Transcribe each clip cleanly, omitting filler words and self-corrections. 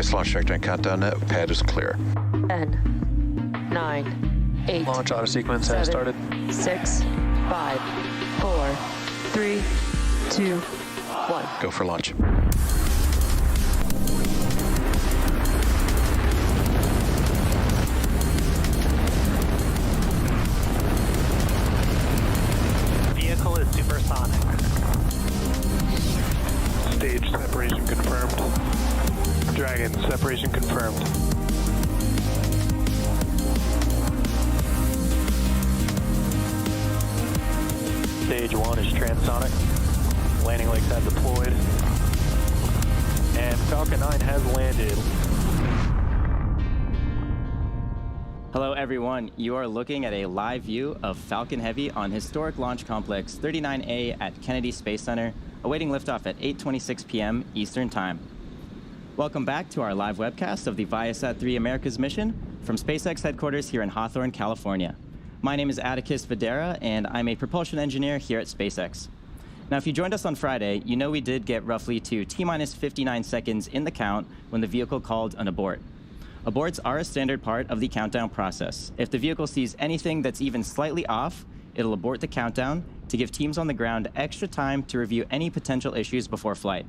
T-minus launch trajectory and countdown net. Pad is clear. 10, 9, 8. Launch auto sequence has started. 6, 5, 4, 3, 2, 1. Go for launch. Vehicle is supersonic. Stage separation confirmed. Dragon separation confirmed. Stage 1 is transonic. Landing legs have deployed. And Falcon 9 has landed. Hello everyone, you are looking at a live view of Falcon Heavy on historic Launch Complex 39A at Kennedy Space Center, awaiting liftoff at 8:26 p.m. Eastern Time. Welcome back to our live webcast of the ViaSat-3 Americas mission from SpaceX headquarters here in Hawthorne, California. My name is Atticus Videra, and I'm a propulsion engineer here at SpaceX. Now, if you joined us on Friday, you know we did get roughly to T-minus 59 seconds in the count when the vehicle called an abort. Aborts are a standard part of the countdown process. If the vehicle sees anything that's even slightly off, it'll abort the countdown to give teams on the ground extra time to review any potential issues before flight.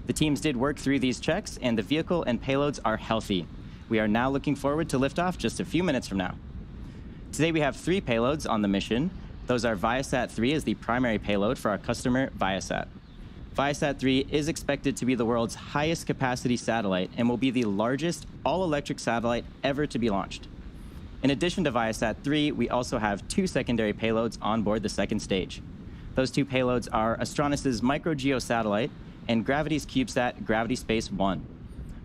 The teams did work through these checks, and the vehicle and payloads are healthy. We are now looking forward to liftoff just a few minutes from now. Today we have 3 payloads on the mission. Those are ViaSat-3 as the primary payload for our customer, ViaSat. ViaSat-3 is expected to be the world's highest capacity satellite and will be the largest all-electric satellite ever to be launched. In addition to ViaSat-3, we also have 2 secondary payloads on board the second stage. Those 2 payloads are Astranis' MicroGEO satellite and Gravity's CubeSat Gravity Space 1.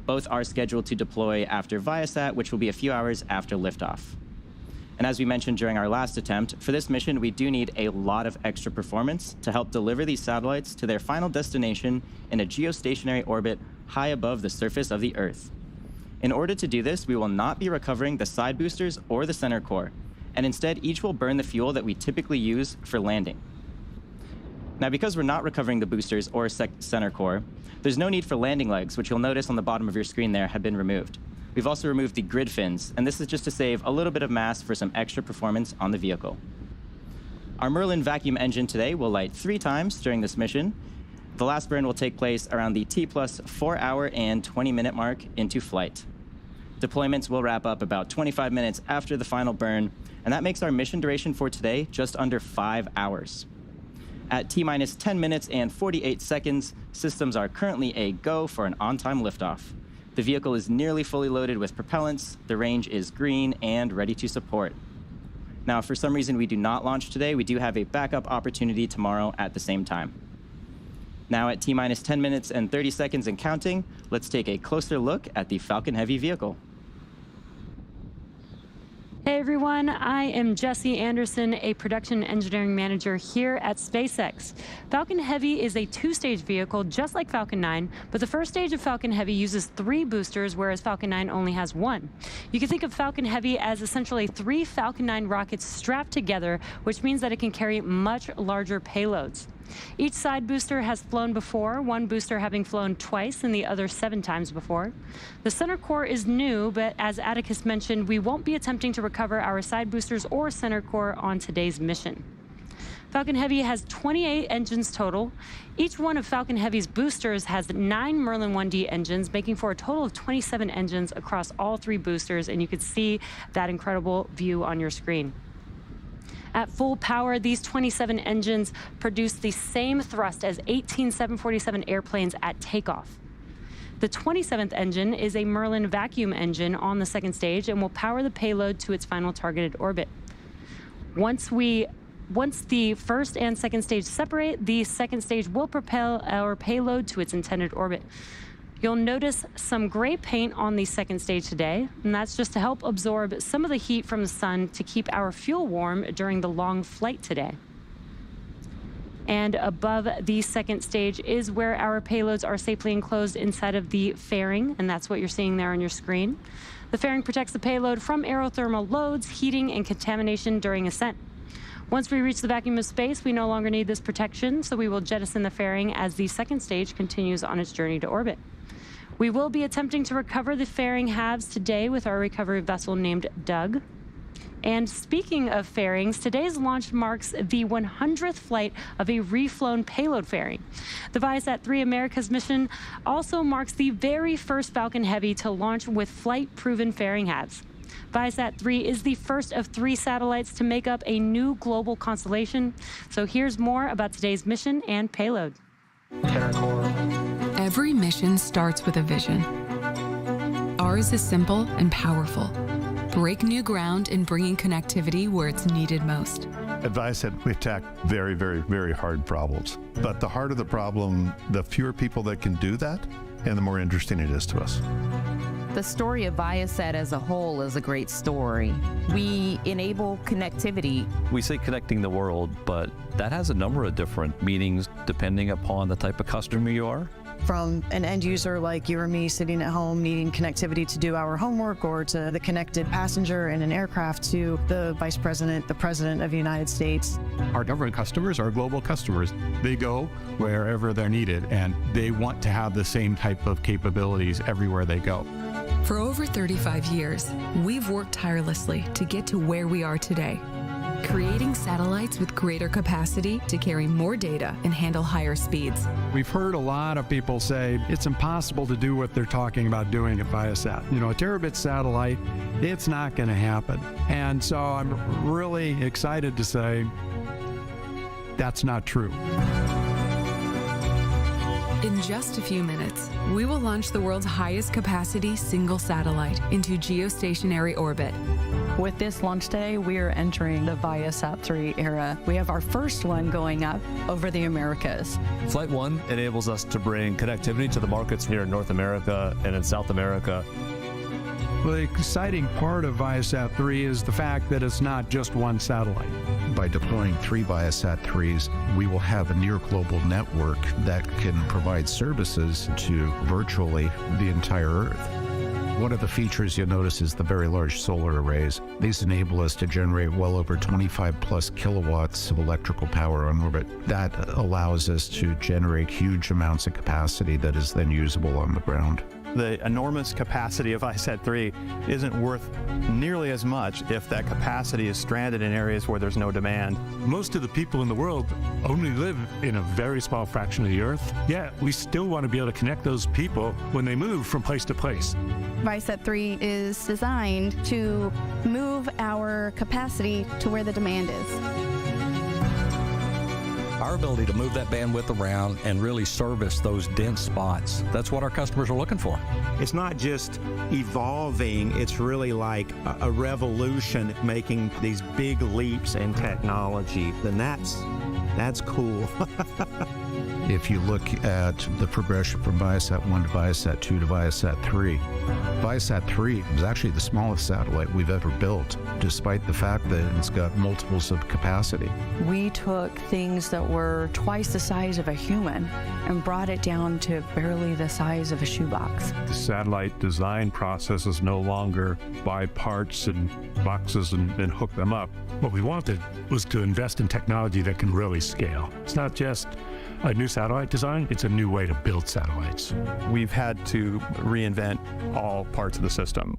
Both are scheduled to deploy after ViaSat, which will be a few hours after liftoff. And as we mentioned during our last attempt, for this mission, we do need a lot of extra performance to help deliver these satellites to their final destination in a geostationary orbit high above the surface of the Earth. In order to do this, we will not be recovering the side boosters or the center core, and instead each will burn the fuel that we typically use for landing. Now, because we're not recovering the boosters or center core, there's no need for landing legs, which you'll notice on the bottom of your screen there have been removed. We've also removed the grid fins, and this is just to save a little bit of mass for some extra performance on the vehicle. Our Merlin vacuum engine today will light 3 times during this mission. The last burn will take place around the T plus 4 hour and 20-minute mark into flight. Deployments will wrap up about 25 minutes after the final burn, and that makes our mission duration for today just under 5 hours. At T-minus 10 minutes and 48 seconds, systems are currently a go for an on-time liftoff. The vehicle is nearly fully loaded with propellants, the range is green and ready to support. Now, if for some reason we do not launch today, we do have a backup opportunity tomorrow at the same time. Now at T-minus 10 minutes and 30 seconds and counting, let's take a closer look at the Falcon Heavy vehicle. Hey everyone, I am Jesse Anderson, a production engineering manager here at SpaceX. Falcon Heavy is a 2-stage vehicle just like Falcon 9, but the first stage of Falcon Heavy uses 3 boosters, whereas Falcon 9 only has 1. You can think of Falcon Heavy as essentially 3 Falcon 9 rockets strapped together, which means that it can carry much larger payloads. Each side booster has flown before, one booster having flown twice and the other 7 times before. The center core is new, but as Atticus mentioned, we won't be attempting to recover our side boosters or center core on today's mission. Falcon Heavy has 28 engines total. Each one of Falcon Heavy's boosters has 9 Merlin 1D engines, making for a total of 27 engines across all 3 boosters, and you can see that incredible view on your screen. At full power, these 27 engines produce the same thrust as 18 747 airplanes at takeoff. The 27th engine is a Merlin vacuum engine on the second stage and will power the payload to its final targeted orbit. Once the first and second stage separate, the second stage will propel our payload to its intended orbit. You'll notice some gray paint on the second stage today, and that's just to help absorb some of the heat from the sun to keep our fuel warm during the long flight today. And above the second stage is where our payloads are safely enclosed inside of the fairing, and that's what you're seeing there on your screen. The fairing protects the payload from aerothermal loads, heating, and contamination during ascent. Once we reach the vacuum of space, we no longer need this protection, so we will jettison the fairing as the second stage continues on its journey to orbit. We will be attempting to recover the fairing halves today with our recovery vessel named Doug. And speaking of fairings, today's launch marks the 100th flight of a reflown payload fairing. The ViaSat-3 Americas mission also marks the very first Falcon Heavy to launch with flight-proven fairing halves. ViaSat-3 is the first of 3 satellites to make up a new global constellation. So here's more about today's mission and payload. Every mission starts with a vision. Ours is simple and powerful. Break new ground in bringing connectivity where it's needed most. At ViaSat, we attack very, very, very hard problems. But the harder the problem, the fewer people that can do that, and the more interesting it is to us. The story of ViaSat as a whole is a great story. We enable connectivity. We say connecting the world, but that has a number of different meanings depending upon the type of customer you are. From an end user like you or me sitting at home needing connectivity to do our homework, or to the connected passenger in an aircraft, to the Vice President, the President of the United States. Our government customers are global customers. They go wherever they're needed, and they want to have the same type of capabilities everywhere they go. For over 35 years, we've worked tirelessly to get to where we are today, creating satellites with greater capacity to carry more data and handle higher speeds. We've heard a lot of people say it's impossible to do what they're talking about doing at ViaSat. You know, a terabit satellite, it's not going to happen. And so I'm really excited to say that's not true. In just a few minutes, we will launch the world's highest capacity single satellite into geostationary orbit. With this launch day, we are entering the ViaSat-3 era. We have our first one going up over the Americas. Flight 1 enables us to bring connectivity to the markets here in North America and in South America. The exciting part of ViaSat-3 is the fact that it's not just one satellite. By deploying 3 ViaSat-3s, we will have a near global network that can provide services to virtually the entire Earth. One of the features you'll notice is the very large solar arrays. These enable us to generate well over 25 plus kilowatts of electrical power on orbit. That allows us to generate huge amounts of capacity that is then usable on the ground. The enormous capacity of ViaSat-3 isn't worth nearly as much if that capacity is stranded in areas where there's no demand. Most of the people in the world only live in a very small fraction of the Earth. Yeah, we still want to be able to connect those people when they move from place to place. ViaSat-3 is designed to move our capacity to where the demand is. Our ability to move that bandwidth around and really service those dense spots, that's what our customers are looking for. It's not just evolving, it's really like a revolution, making these big leaps in technology, and that's cool. If you look at the progression from ViaSat-1 to ViaSat-2 to ViaSat-3, ViaSat-3 is actually the smallest satellite we've ever built, despite the fact that it's got multiples of capacity. We took things that were twice the size of a human and brought it down to barely the size of a shoebox. The satellite design process is no longer buy parts and boxes and hook them up. What we wanted was to invest in technology that can really scale. It's not just a new satellite design, it's a new way to build satellites. We've had to reinvent all parts of the system.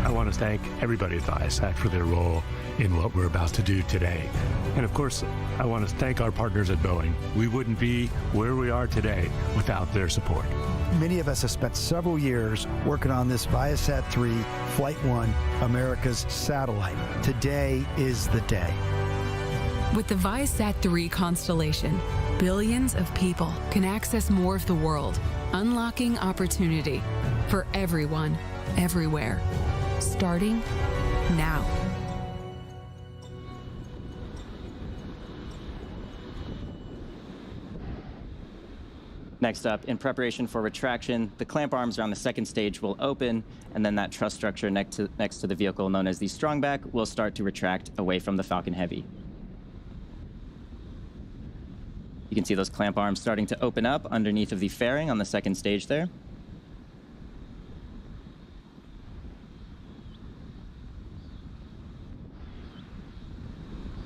I want to thank everybody at ViaSat for their role in what we're about to do today. And of course, I want to thank our partners at Boeing. We wouldn't be where we are today without their support. Many of us have spent several years working on this ViaSat-3 Flight 1 Americas satellite. Today is the day. With the ViaSat-3 constellation, billions of people can access more of the world, unlocking opportunity for everyone, everywhere, starting now. Next up, in preparation for retraction, the clamp arms around the second stage will open, and then that truss structure next to the vehicle, known as the strongback, will start to retract away from the Falcon Heavy. You can see those clamp arms starting to open up underneath of the fairing on the second stage there.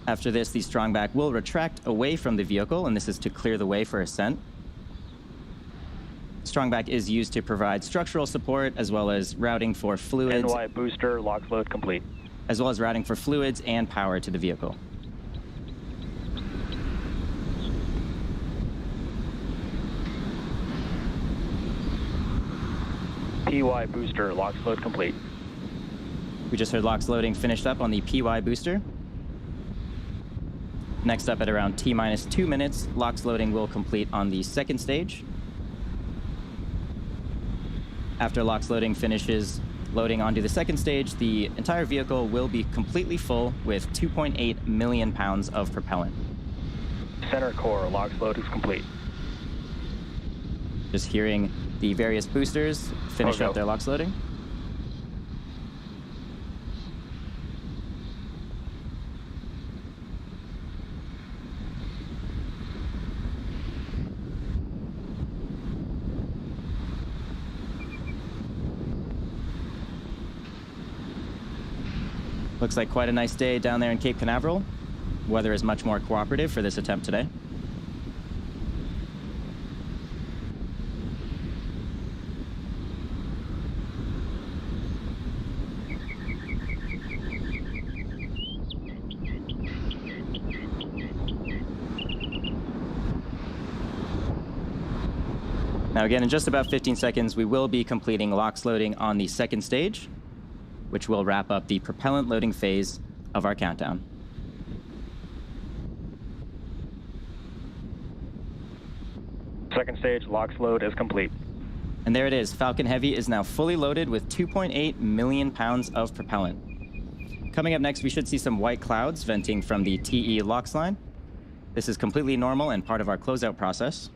After this, the strongback will retract away from the vehicle, and this is to clear the way for ascent. strongback is used to provide structural support as well as routing for fluids. NY booster, LOX load complete. As well as routing for fluids and power to the vehicle. PY booster, LOX load complete. We just heard LOX loading finished up on the PY booster. Next up at around T-minus 2 minutes, LOX loading will complete on the second stage. After LOX loading finishes loading onto the second stage, the entire vehicle will be completely full with 2.8 million pounds of propellant. Center core, LOX load is complete. Just hearing the various boosters finish up their LOX loading. Looks like quite a nice day down there in Cape Canaveral. Weather is much more cooperative for this attempt today. Now again, in just about 15 seconds, we will be completing LOX loading on the second stage, which will wrap up the propellant loading phase of our countdown. Second stage, LOX load is complete. And there it is. Falcon Heavy is now fully loaded with 2.8 million pounds of propellant. Coming up next, we should see some white clouds venting from the TE LOX line. This is completely normal and part of our closeout process.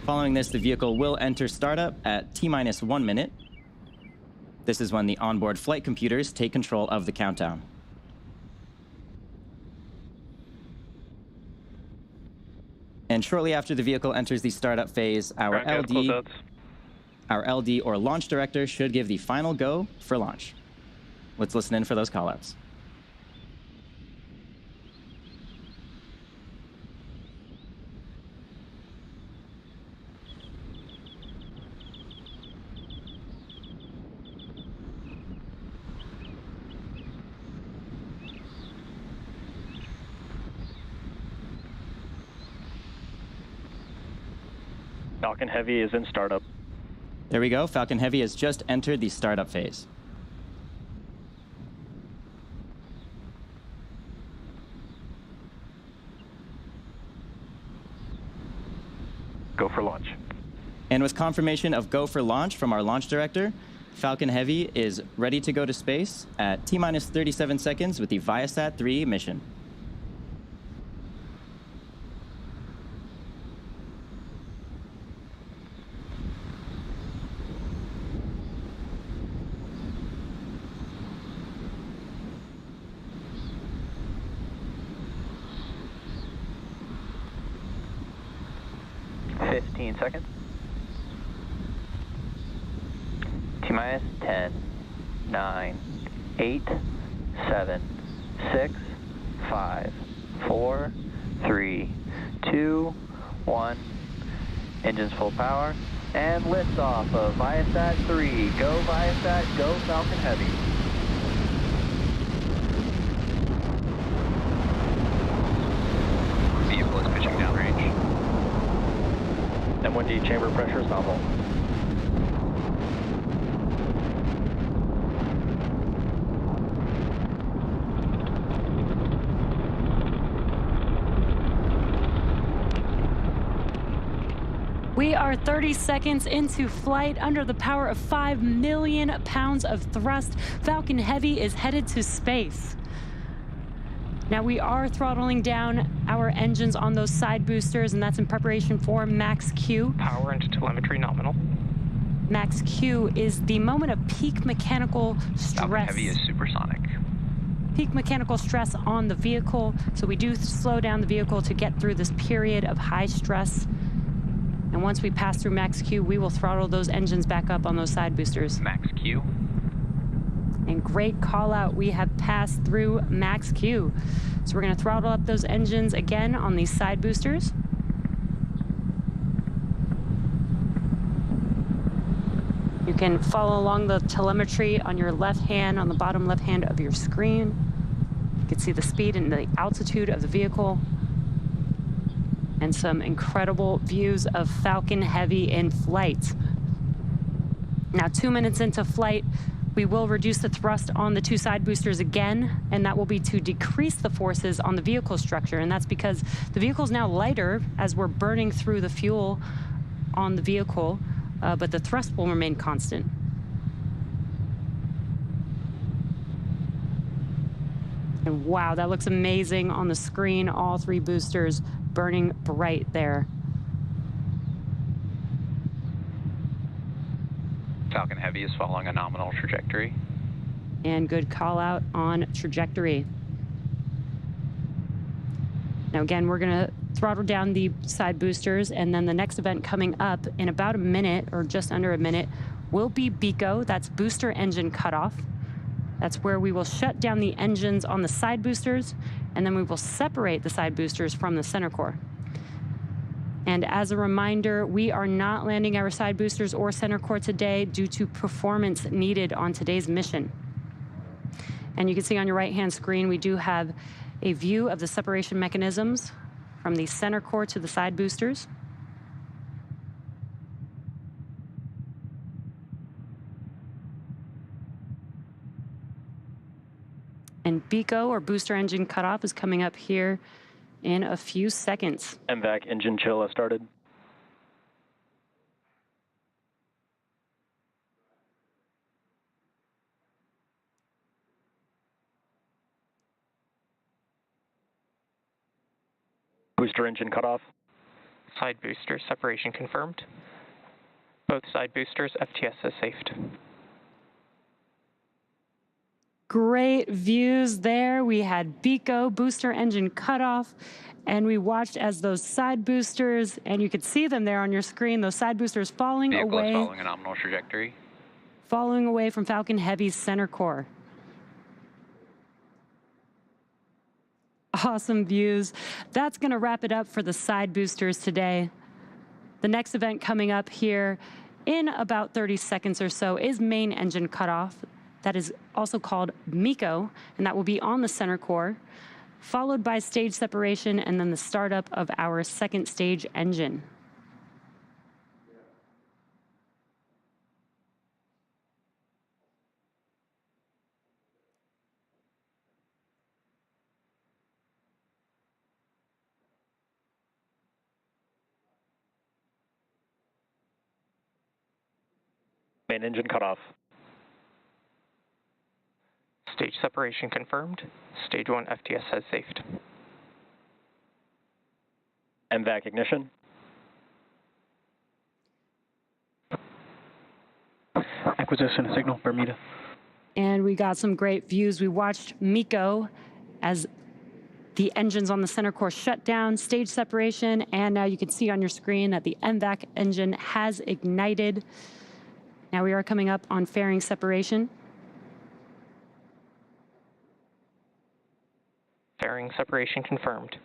Following this, the vehicle will enter startup at T-minus 1 minute. This is when the onboard flight computers take control of the countdown. And shortly after the vehicle enters the startup phase, our LD or launch director should give the final go for launch. Let's listen in for those callouts. Falcon Heavy is in startup. There we go. Falcon Heavy has just entered the startup phase. Go for launch. And with confirmation of go for launch from our launch director, Falcon Heavy is ready to go to space at T-minus 37 seconds with the ViaSat-3 mission. Seconds. T-minus 10, 9, 8, 7, 6, 5, 4, 3, 2, 1. Engines full power. And liftoff of ViaSat-3. Go ViaSat, go Falcon Heavy. Vehicle is pitching downrange. M1D chamber pressure is nominal. We are 30 seconds into flight under the power of 5 million pounds of thrust. Falcon Heavy is headed to space. Now we are throttling down our engines on those side boosters, and that's in preparation for max Q. Power into telemetry nominal. Max Q is the moment of peak mechanical stress. Falcon Heavy is supersonic. Peak mechanical stress on the vehicle, so we do slow down the vehicle to get through this period of high stress. And once we pass through max Q, we will throttle those engines back up on those side boosters. Max Q. And great call out, we have passed through max Q. So we're gonna throttle up those engines again on these side boosters. can follow along the telemetry on your left hand, on the bottom left hand of your screen. You can see the speed and the altitude of the vehicle, and some incredible views of Falcon Heavy in flight. Now, 2 minutes into flight, we will reduce the thrust on the 2 side boosters again, and that will be to decrease the forces on the vehicle structure. And that's because the vehicle is now lighter as we're burning through the fuel on the vehicle, but the thrust will remain constant. And wow, that looks amazing on the screen. All 3 boosters burning bright there. Falcon Heavy is following a nominal trajectory. And good call out on trajectory. Now again, we're gonna throttle down the side boosters, and then the next event coming up in about a minute or just under a minute will be BECO. That's booster engine cutoff. That's where we will shut down the engines on the side boosters, and then we will separate the side boosters from the center core. And as a reminder, we are not landing our side boosters or center core today due to performance needed on today's mission. And you can see on your right-hand screen, we do have a view of the separation mechanisms from the center core to the side boosters. And BECO, or booster engine cutoff, is coming up here in a few seconds. MVAC engine chill has started. Booster engine cutoff. Side booster separation confirmed. Both side boosters FTS has safed. Great views there. We had BECO, booster engine cutoff, and we watched as those side boosters, and you could see them there on your screen, those side boosters falling Vehicle away. is following a nominal trajectory. Falling away from Falcon Heavy's center core. Awesome views. That's going to wrap it up for the side boosters today. The next event coming up here in about 30 seconds or so is main engine cutoff. That is also called MECO, and that will be on the center core, followed by stage separation and then the startup of our second stage engine. Main engine cutoff. Stage separation confirmed. Stage 1 FTS has safed. MVAC ignition. Acquisition signal, Bermuda. And we got some great views. We watched MECO as the engines on the center core shut down, stage separation, and now you can see on your screen that the MVAC engine has ignited. Now we are coming up on fairing separation. Fairing separation confirmed.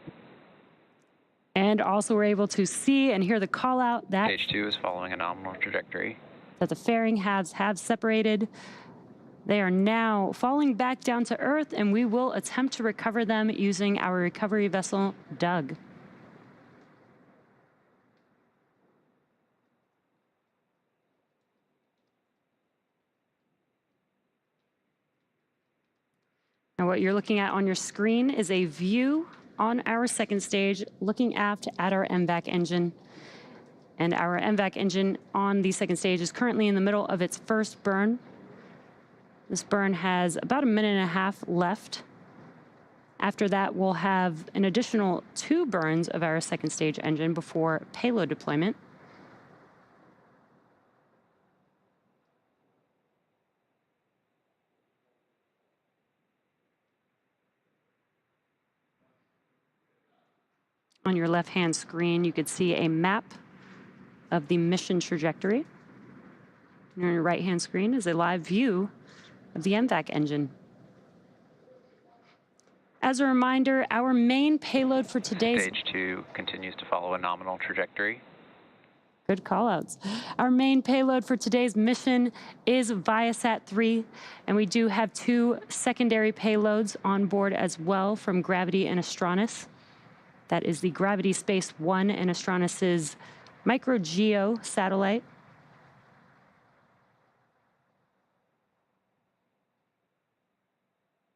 And also we're able to see and hear the call out that Stage 2 is following a nominal trajectory. That the fairing halves have separated. They are now falling back down to Earth, and we will attempt to recover them using our recovery vessel, Doug. Now what you're looking at on your screen is a view on our second stage, looking aft at our MVAC engine. And our MVAC engine on the second stage is currently in the middle of its first burn. This burn has about a minute and a half left. After that, we'll have an additional 2 burns of our second stage engine before payload deployment. On your left-hand screen, you could see a map of the mission trajectory. And on your right-hand screen is a live view of the MVAC engine. As a reminder, our main payload for today's... Stage 2 continues to follow a nominal trajectory. Good call-outs. Our main payload for today's mission is ViaSat-3, and we do have 2 secondary payloads on board as well from Gravity and Astranis. That is the Gravity Space 1 and Astranis's MicroGEO satellite.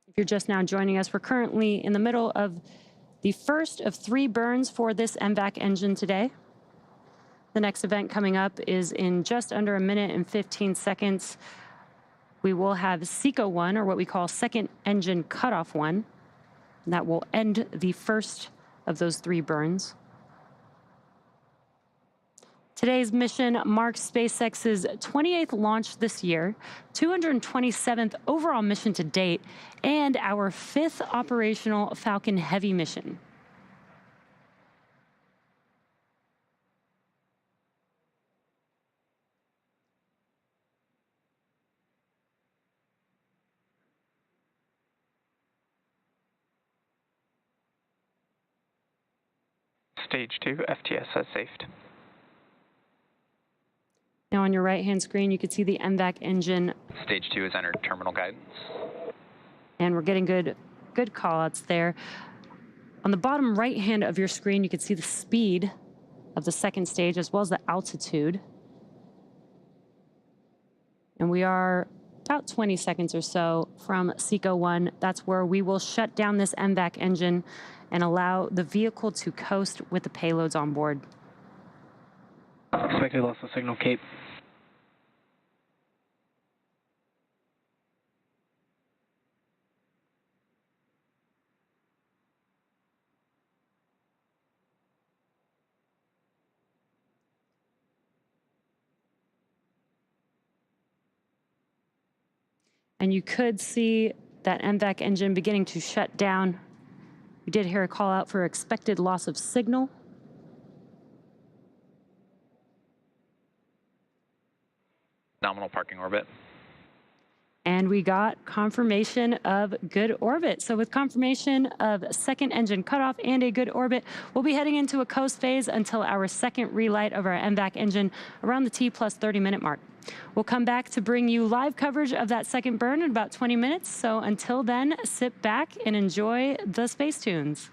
If you're just now joining us, we're currently in the middle of the first of 3 burns for this MVAC engine today. The next event coming up is in just under 1 minute and 15 seconds. We will have SECO 1, or what we call second engine cutoff 1. And that will end the first of those 3 burns. Today's mission marks SpaceX's 28th launch this year, 227th overall mission to date, and our 5th operational Falcon Heavy mission. Stage 2, FTS has safed. Now on your right-hand screen, you can see the MVAC engine. Stage 2 has entered terminal guidance. And we're getting good call-outs there. On the bottom right-hand of your screen, you can see the speed of the second stage as well as the altitude. And we are about 20 seconds or so from SECO 1. That's where we will shut down this MVAC engine and allow the vehicle to coast with the payloads on board. Expected loss of signal, Cape. And you could see that MVAC engine beginning to shut down. We did hear a call out for expected loss of signal. Nominal parking orbit. And we got confirmation of good orbit. So with confirmation of second engine cutoff and a good orbit, we'll be heading into a coast phase until our second relight of our MVAC engine around the T+30 minute mark. We'll come back to bring you live coverage of that second burn in about 20 minutes. So until then, sit back and enjoy the space tunes.